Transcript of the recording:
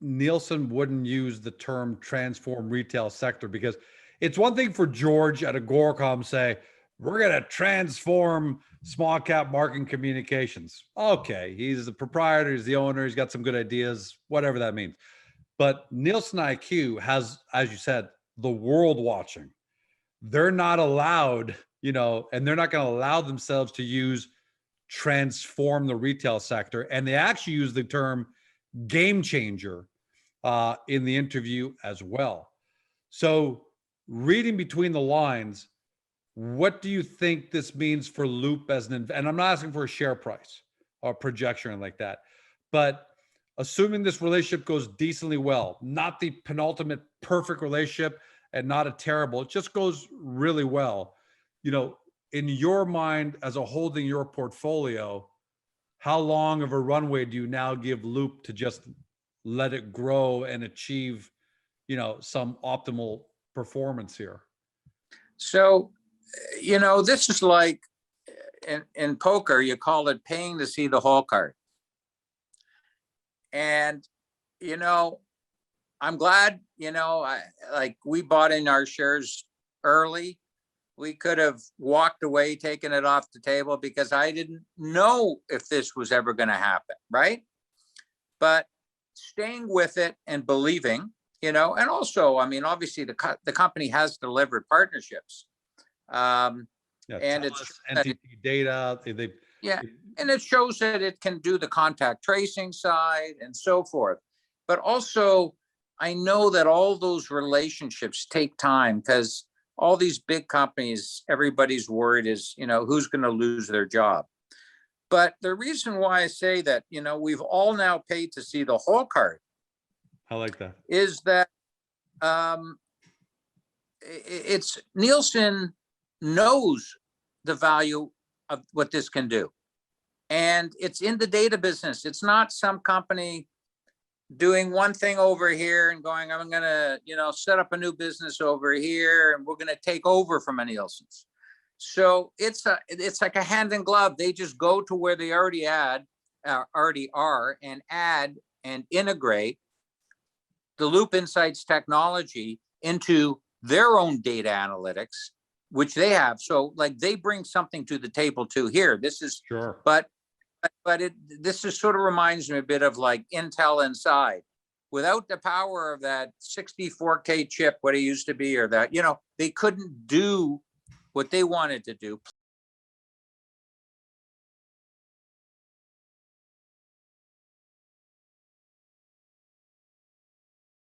Nielsen wouldn't use the term transform retail sector, because it's one thing for George at AGORACOM say, we're going to transform small cap marketing communications. Okay. He's the proprietor, he's the owner, he's got some good ideas, whatever that means. But Nielsen IQ has, as you said, the world watching. They're not allowed, and they're not going to allow themselves to use transform the retail sector. And they actually use the term game changer in the interview as well. So, reading between the lines, what do you think this means for Loop as and I'm not asking for a share price or projection like that, but assuming this relationship goes decently well, not the penultimate perfect relationship and not a terrible, it just goes really well. In your mind, as a holding your portfolio, how long of a runway do you now give Loop to just let it grow and achieve, some optimal performance here? So, this is like in poker, you call it paying to see the whole card. And, I'm glad, we bought in our shares early. We could have walked away, taken it off the table, because I didn't know if this was ever going to happen, right? But staying with it and believing, and also, obviously the company has delivered partnerships. And it's NTT data. And it shows that it can do the contact tracing side and so forth. But also, I know that all those relationships take time, because all these big companies, everybody's worried is, who's going to lose their job. But the reason why I say that, we've all now paid to see the whole card. I like that. Is that it's Nielsen knows the value of what this can do. And it's in the data business. It's not some company doing one thing over here and going, I'm going to, set up a new business over here and we're going to take over from a Nielsen's. So it's like a hand in glove. They just go to where they already are and add and integrate the Loop Insights technology into their own data analytics, which they have. So like they bring something to the table too here. This is sure. But this is sort of reminds me a bit of like Intel Inside. Without the power of that 64K chip, what it used to be, or that, they couldn't do what they wanted to do.